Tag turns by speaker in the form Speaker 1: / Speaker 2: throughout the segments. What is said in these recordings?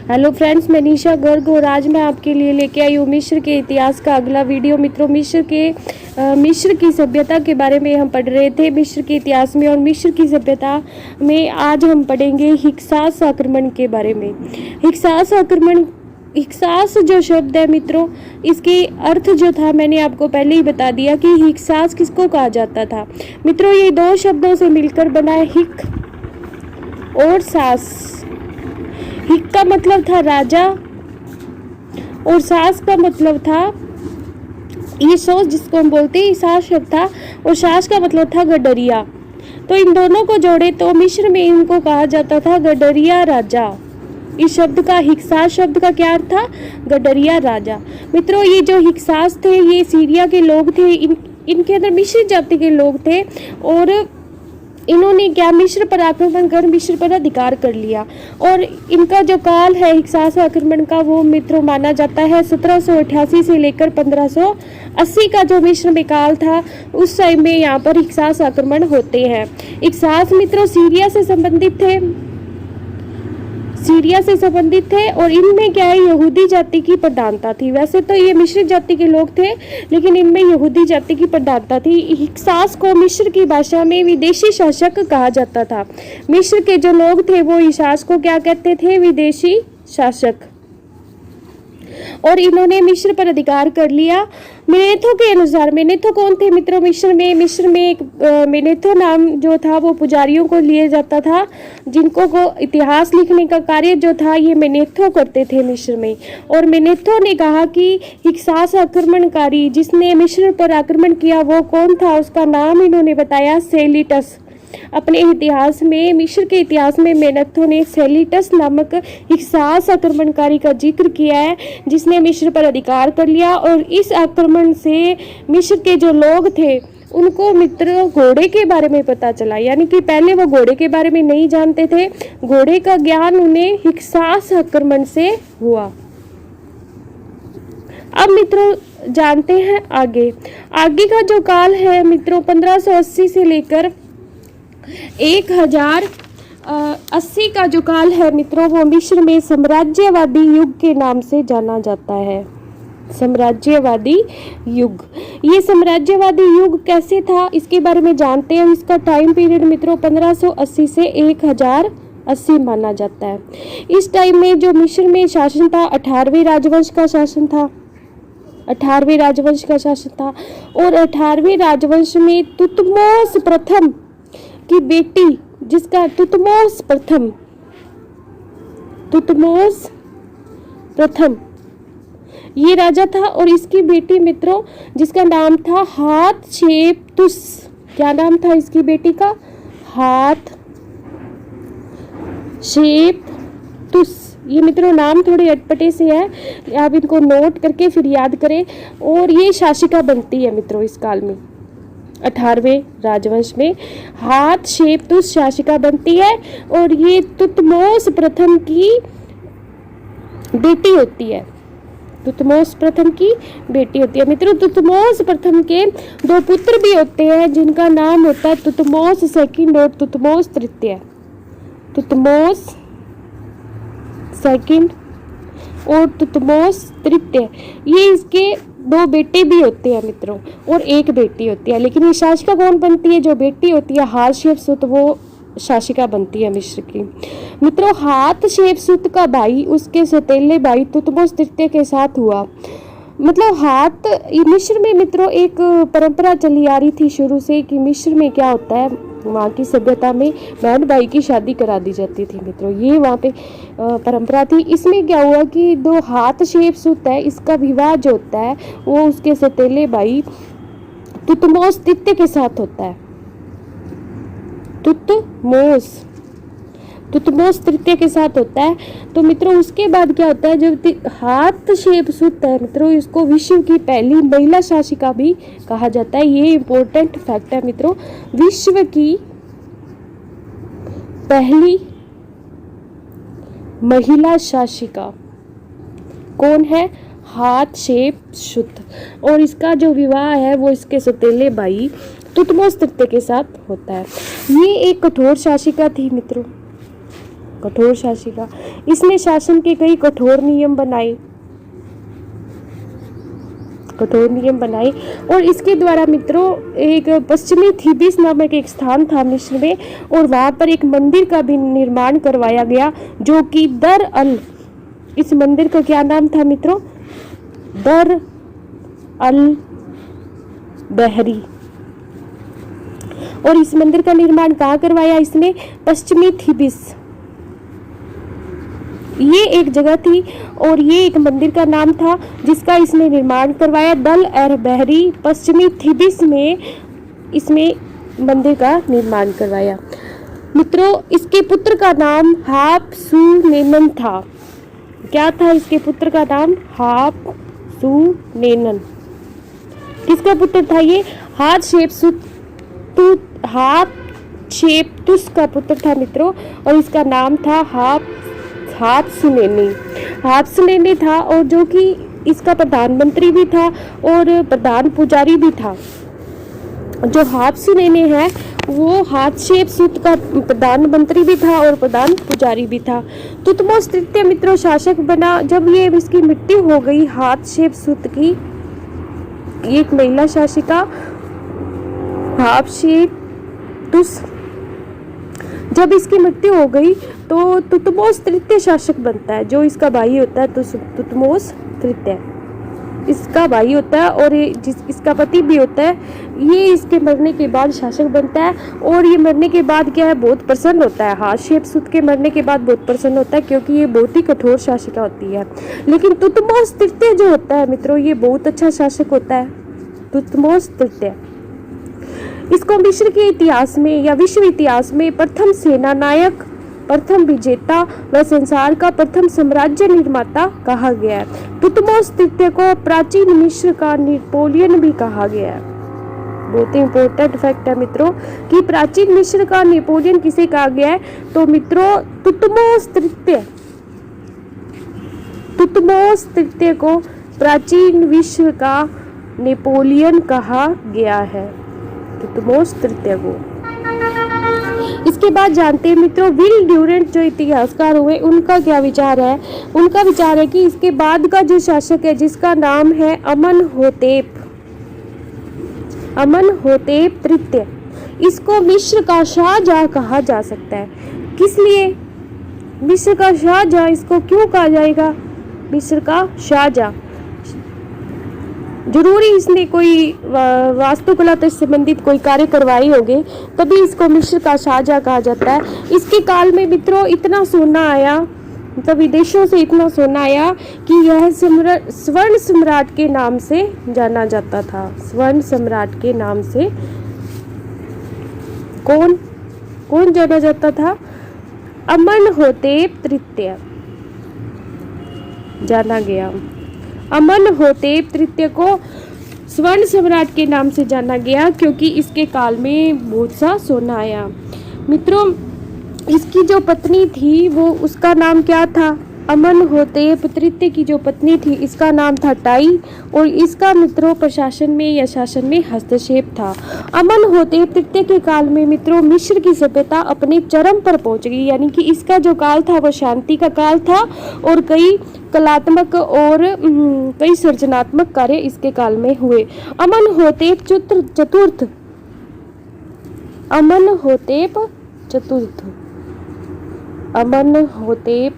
Speaker 1: Hello friends, मैं निशा गर्ग और आज मैं आपके लिए लेके आई हूँ मिस्र के इतिहास का अगला वीडियो। मित्रों, मिस्र की सभ्यता के बारे में हम पढ़ रहे थे मिस्र के इतिहास में, और मिस्र की सभ्यता में आज हम पढ़ेंगे हिक्सास आक्रमण के बारे में। हिक्सास जो शब्द है मित्रों, इसके अर्थ जो था मैंने आपको पहले ही बता दिया कि हिक्सास किसको कहा जाता था। मित्रों, ये दो शब्दों से मिलकर बना है, हिक और सास। हिक का मतलब था राजा और सास का मतलब था ये सोच जिसको हम बोलते हैं, सास शब्द था, और सास का मतलब था गडरिया। तो इन दोनों को जोड़े तो मिस्र में इनको कहा जाता था गडरिया राजा। इस शब्द का, हिक्सास शब्द का क्या अर्थ था? गडरिया राजा। मित्रों, ये जो हिक्सास थे ये सीरिया के लोग थे, इनके अंदर मिस्र जाति के लोग थे, और इन्होंने क्या मिस्र पर आक्रमण कर मिस्र पर अधिकार कर लिया। और इनका जो काल है हिक्सास आक्रमण का, वो मित्रों माना जाता है 1788 से लेकर 1580 का जो मिस्र में काल था, उस टाइम में यहाँ पर हिक्सास आक्रमण होते हैं। हिक्सास मित्रों सीरिया से संबंधित थे और इनमें क्या है, यहूदी जाति की प्रधानता थी। वैसे तो ये मिस्र जाति के लोग थे, लेकिन इनमें यहूदी जाति की प्रधानता थी। हिक्सास को मिस्र की भाषा में विदेशी शासक कहा जाता था। मिस्र के जो लोग थे वो हिक्सास को क्या कहते थे? विदेशी शासक। और इन्होंने मिस्र पर अधिकार कर लिया। मेनेथो के अनुसार, मेनेथो कौन थे मित्रों? मिस्र में एक मेनेथो नाम जो था वो पुजारियों को लिया जाता था, जिनको को इतिहास लिखने का कार्य जो था ये मेनेथो करते थे मिस्र में। और मेनेथो ने कहा कि हिक्सास आक्रमणकारी जिसने मिस्र पर आक्रमण किया वो कौन था, उसका नाम इन्होंने बताया सेलिटस। अपने इतिहास में, मिस्र के इतिहास में मेनेथो ने सेलिटस नामक हिक्सास आक्रमणकारी का जिक्र किया है, जिसने मिस्र पर अधिकार कर लिया। और इस आक्रमण से मिस्र के जो लोग थे उनको मित्र घोड़े के बारे में पता चला, यानी कि पहले वो घोड़े के बारे में नहीं जानते थे। घोड़े का ज्ञान उन्हें हिक्सास आक्रमण से हुआ। अब मित्रों जानते हैं आगे का जो काल है मित्रों, 1580 से लेकर 1080 का जो काल है मित्रों, वो मिस्र में साम्राज्यवादी युग के नाम से जाना जाता है। साम्राज्यवादी युग, ये साम्राज्यवादी युग कैसे था इसके बारे में जानते हैं। इसका टाइम पीरियड मित्रों 1580 से 1080 माना जाता है। इस टाइम में जो मिस्र में शासन था 18वें राजवंश का शासन था। 18वें राजवंश का शासन था, और 18वें राजवंश में तुतमोस प्रथम की बेटी, जिसका तुतमोस प्रथम ये राजा था, और इसकी बेटी मित्रों जिसका नाम था हातशेप्सुत। क्या नाम था इसकी बेटी का? हातशेप्सुत। ये मित्रों नाम थोड़े अटपटे से है, आप इनको नोट करके फिर याद करें। और ये शासिका बनती है मित्रों इस काल में, 18वें राजवंश में हातशेप्सुत शासिका बनती है, और ये तुतमोस प्रथम की बेटी होती है। तुतमोस प्रथम की बेटी होती है मित्रों। तुतमोस प्रथम के दो पुत्र भी होते हैं, जिनका नाम होता है तुतमोस सेकंड और तुतमोस तृतीय। तुतमोस सेकंड और तुतमोस तृतीय, ये इसके दो बेटे भी होते हैं मित्रों, और एक बेटी होती है। लेकिन ये शासिका कौन बनती है? जो बेटी होती है हातशेप्सुत, वो शासिका बनती है मिस्र की। मित्रों, हातशेप्सुत का भाई उसके सौतेले भाई तुतमोस तृतीय के साथ हुआ। मतलब मिस्र में मित्रों एक परंपरा चली आ रही थी शुरू से कि मिस्र में क्या होता है, वहाँ की सभ्यता में बहन भाई की शादी करा दी जाती थी मित्रों। ये वहाँ पे परंपरा थी। इसमें क्या हुआ कि दो हातशेप्सुत है, इसका विवाह जो होता है वो उसके सौतेले भाई तुतमोस तृतीय के साथ होता है। तुतमोस तृतीय के साथ होता है। तो मित्रों उसके बाद क्या होता है, जब हातशेप्सुत है मित्रों, इसको विश्व की पहली महिला शासिका भी कहा जाता है। ये इंपॉर्टेंट फैक्ट है मित्रों। विश्व की पहली महिला शासिका कौन है? हातशेप्सुत। और इसका जो विवाह है वो इसके सौतेले भाई तुतमोस तृतीय के साथ होता है। ये एक कठोर शासिका थी मित्रों। कठोर शासिका। इसने शासन के कई कठोर नियम बनाए और इसके द्वारा मित्रों एक पश्चिमी थीबिस नामक एक स्थान था मिस्र में, और वहाँ पर एक मंदिर का भी निर्माण करवाया गया जो कि दर अल, इस मंदिर का क्या नाम था मित्रों? दर अल बहरी। और इस मंदिर का निर्माण कहाँ करवाया इसने? पश्चिमी थीबिस, ये एक जगह थी और ये एक मंदिर का नाम था जिसका इसने निर्माण करवाया। दल अल बहरी पश्चिमी थीबिस में इसमें मंदिर का निर्माण करवाया। मित्रों इसके पुत्र का नाम हापसूनेनन था। क्या था इसके पुत्र का नाम? हापसूनेनन। किसका पुत्र था ये? हातशेप्सुत का पुत्र था मित्रों, और इसका नाम था हापसूनेनी था, और जो कि इसका प्रधानमंत्री भी था और प्रधान पुजारी भी था। जो हापसूनेनी है वो हातशेप्सुत का प्रधानमंत्री भी था और प्रधान पुजारी भी था। तुतमोस तृतीय मित्रों शासक बना। जब ये इसकी मृत्यु हो गई हातशेप्सुत की, एक महिला शासिका हातशेप्सुत, जब इसकी मृत्यु हो गई तो तुतमोस तृतीय शासक बनता है। जो इसका भाई होता है तुतमोस तृतीय, इसका भाई होता है और इसका पति भी होता है। ये इसके मरने के बाद शासक बनता है, और ये मरने के बाद क्या है, बहुत प्रसन्न होता है। हातशेप्सुत के मरने के बाद बहुत प्रसन्न होता है क्योंकि ये बहुत ही कठोर शासिका होती है। लेकिन तुतमोस तृतीय जो होता है मित्रों, ये बहुत अच्छा शासक होता है। तुतमोस तृतीय, इसको मिस्र के इतिहास में या विश्व इतिहास में प्रथम सेना नायक, प्रथम विजेता व संसार का प्रथम साम्राज्य निर्माता कहा गया है। तुतमोस तृतीय को प्राचीन मिस्र का नेपोलियन भी कहा गया है। बहुत ही इंपॉर्टेंट फैक्ट है मित्रों कि प्राचीन मिस्र का नेपोलियन किसे कहा गया है? तो मित्रों तुतमोस तृतीय को प्राचीन विश्व का नेपोलियन कहा गया है। तुतमोस तृतीय को। इसके बाद जानते हैं मित्रों विल ड्यूरेंट जो इतिहासकार हुए उनका क्या विचार है? उनका विचार है कि इसके बाद का जो शासक है जिसका नाम है अमनहोतेप तृतीय, इसको मिस्र का शाहजहां कहा जा सकता है। किस लिए मिस्र का शाहजहां? इसको क्यों कहा जाएगा मिस्र का शाहजहां? जरूरी इसने कोई वास्तुकला से संबंधित कोई कार्य करवाए होंगे, तभी इसको मिस्र का शाहजहां कहा जाता है। इसके काल में मित्रों इतना सोना आया, मतलब विदेशों से इतना सोना आया कि यह स्वर्ण सम्राट के नाम से जाना जाता था। स्वर्ण सम्राट के नाम से कौन जाना जाता था? अमनहोतेप तृतीय जाना गया। अमनहोतेप तृतीय को स्वर्ण सम्राट के नाम से जाना गया क्योंकि इसके काल में बहुत सा सोना आया। मित्रों इसकी जो पत्नी थी वो उसका नाम क्या था? अमनहोतेप तृतीय की जो पत्नी थी इसका नाम था टाई, और इसका मित्रों प्रशासन में या शासन में हस्तक्षेप था। अमनहोतेप तृतीय के काल में मित्रों मिस्र की सभ्यता अपने चरम पर पहुंच गई, यानी कि इसका जो काल था वो शांति का काल था और कई कलात्मक और कई सृजनात्मक कार्य इसके काल में हुए। अमनहोतेप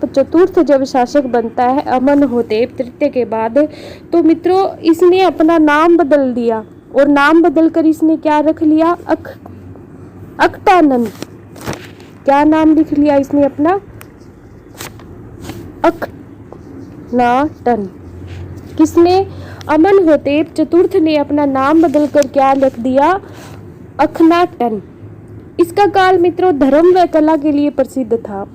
Speaker 1: चतुर्थ जब शासक बनता है अमनहोतेप तृतीय के बाद, तो मित्रों इसने अपना नाम बदल दिया, और नाम बदलकर इसने क्या रख लिया? अखनाटन। क्या नाम लिख लिया इसने अपना? अखनाटन। किसने? अमनहोतेप चतुर्थ ने अपना नाम बदलकर क्या रख दिया? अखनाटन। इसका काल मित्रों धर्म व कला के लिए प्रसिद्ध था।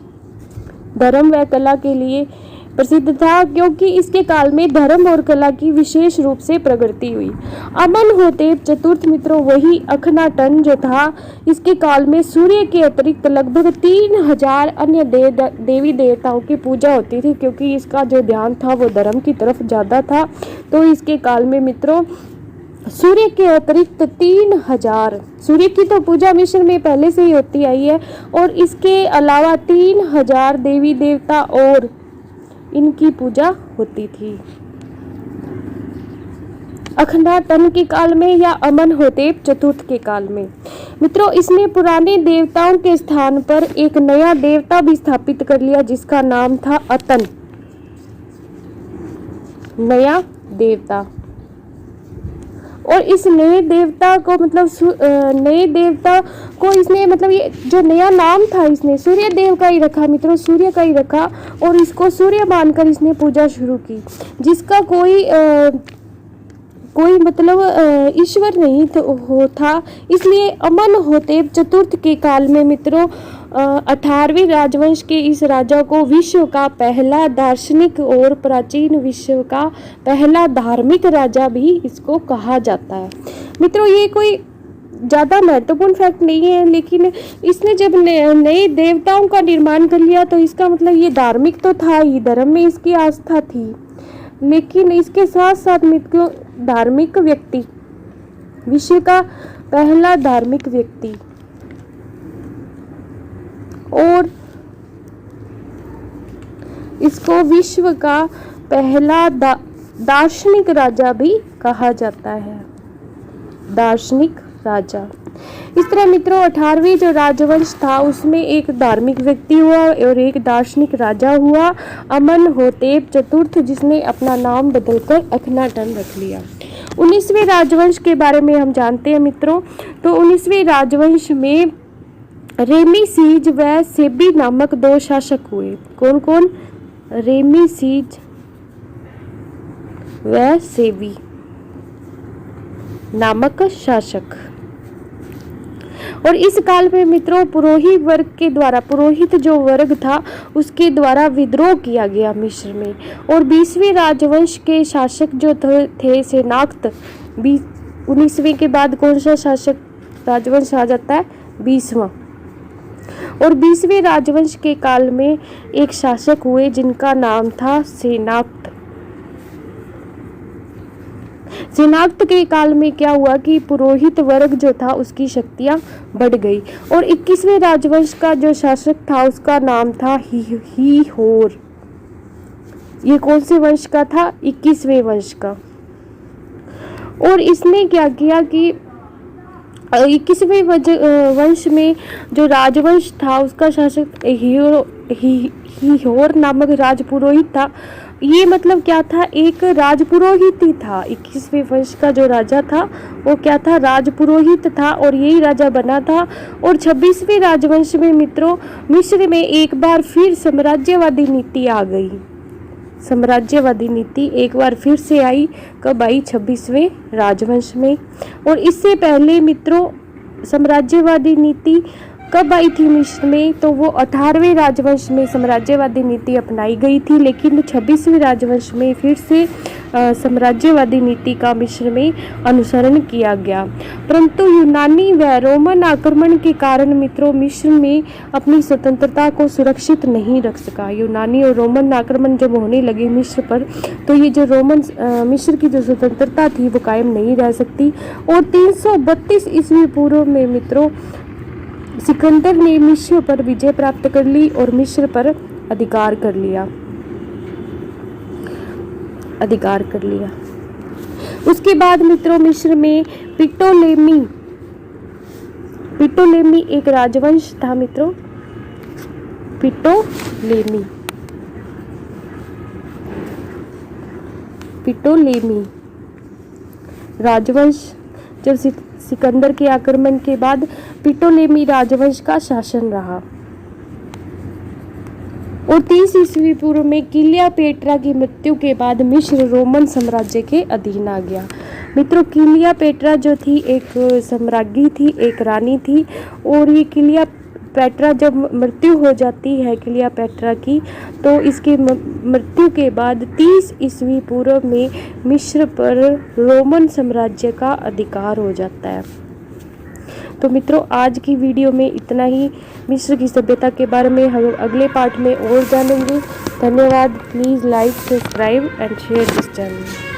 Speaker 1: धर्म व कला के लिए प्रसिद्ध था क्योंकि इसके काल में धर्म और कला की विशेष रूप से प्रगति हुई। अमनहोतेप चतुर्थ मित्रों वही अखनाटन जो था, इसके काल में सूर्य के अतिरिक्त लगभग 3000 अन्य देवी देवताओं की पूजा होती थी, क्योंकि इसका जो ध्यान था वो धर्म की तरफ ज्यादा था। तो इसके काल में मित्रों सूर्य के अतिरिक्त 3000, सूर्य की तो पूजा मिस्र में पहले से ही होती आई है, और इसके अलावा 3000 देवी देवता और इनकी पूजा होती थी। अखनाटन के काल में या अमनहोतेप चतुर्थ के काल में मित्रों, इसने पुराने देवताओं के स्थान पर एक नया देवता भी स्थापित कर लिया जिसका नाम था अतन, नया देवता। और इस नए देवता को नए देवता को इसने ये जो नया नाम था इसने सूर्य देव का ही रखा मित्रों, सूर्य का ही रखा, और इसको सूर्य मानकर इसने पूजा शुरू की, जिसका कोई ईश्वर नहीं था। इसलिए अमनहोतेप चतुर्थ के काल में मित्रों 18वें राजवंश के इस राजा को विश्व का पहला दार्शनिक और प्राचीन विश्व का पहला धार्मिक राजा भी इसको कहा जाता है। मित्रों, ये कोई ज़्यादा महत्वपूर्ण फैक्ट नहीं है, लेकिन इसने जब नए देवताओं का निर्माण कर लिया तो इसका ये धार्मिक तो था ही, धर्म में इसकी आस्था थी, लेकिन इसके साथ साथ मित्रों धार्मिक व्यक्ति, विश्व का पहला धार्मिक व्यक्ति और इसको विश्व का पहला दार्शनिक राजा भी कहा जाता है, दार्शनिक राजा। इस तरह मित्रों 18वीं जो राजवंश था उसमें एक धार्मिक व्यक्ति हुआ और एक दार्शनिक राजा हुआ, अमनहोतेप चतुर्थ, जिसने अपना नाम बदलकर अखनाटन रख लिया। 19वें राजवंश के बारे में हम जानते हैं मित्रों, तो 19वें राजवंश में रेमीसीज व सेबी नामक 2 शासक हुए। कौन कौन? रेमीसीज व सेबी नामक शासक। और इस काल में मित्रों पुरोहित वर्ग के द्वारा, पुरोहित जो वर्ग था उसके द्वारा विद्रोह किया गया मिस्र में। और 20वें राजवंश के शासक जो थे सेनाक्त, 19वें के बाद कौन सा शासक राजवंश आ जाता है? 20वां। और 20वें राजवंश के काल में एक शासक हुए जिनका नाम था सेनाक्त। सेनाक्त के काल में क्या हुआ कि पुरोहित वर्ग जो था उसकी शक्तियां बढ़ गई। और 21वें राजवंश का जो शासक था उसका नाम था हीहोर। ये कौन से वंश का था? 21वें वंश का। और इसने क्या किया कि 21वें वंश में जो राजवंश था उसका शासक हीहोर नामक राजपुरोहित था। ये क्या था? एक राजपुरोहित ही था। 21वें वंश का जो राजा था वो क्या था? राजपुरोहित था और यही राजा बना था। और 26वें राजवंश में मित्रों मिस्र में एक बार फिर साम्राज्यवादी नीति आ गई। साम्राज्यवादी नीति एक बार फिर से आई। कब आई? 26वें राजवंश में। और इससे पहले मित्रों साम्राज्यवादी नीति कब आई थी मिस्र में? तो वो 18वें राजवंश में साम्राज्यवादी नीति अपनाई गई थी, लेकिन 26वें राजवंश में फिर से साम्राज्यवादी नीति का मिस्र में अनुसरण किया गया। परंतु यूनानी व रोमन आक्रमण के कारण मित्रों मिस्र में अपनी स्वतंत्रता को सुरक्षित नहीं रख सका। यूनानी और रोमन आक्रमण जब होने लगे मिस्र पर, तो ये जो मिस्र की जो स्वतंत्रता थी वो कायम नहीं रह सकती। और 332 ईस्वी पूर्व में मित्रों सिकंदर ने मिस्र पर विजय प्राप्त कर ली और मिस्र पर अधिकार कर लिया। उसके बाद मित्रों मिस्र में पिटोलेमी एक राजवंश था मित्रों। पिटोलेमी राजवंश जब सिकंदर के आक्रमण के बाद पिटोलेमी राजवंश का शासन रहा। और 30 ईस्वी पूर्व में क्लियोपेट्रा की मृत्यु के बाद मिस्र रोमन साम्राज्य के अधीन आ गया। मित्रों क्लियोपेट्रा जो थी एक सम्राज्ञी थी, एक रानी थी। और ये क्लियोपेट्रा जब मृत्यु हो जाती है क्लियोपेट्रा की, तो इसकी मृत्यु के बाद 30 ईस्वी पूर्व में मिस्र पर रोमन साम्राज्य का अधिकार हो जाता है। तो मित्रों आज की वीडियो में इतना ही। मिस्र की सभ्यता के बारे में हम अगले पार्ट में और जानेंगे। धन्यवाद। Please like, subscribe and share this channel.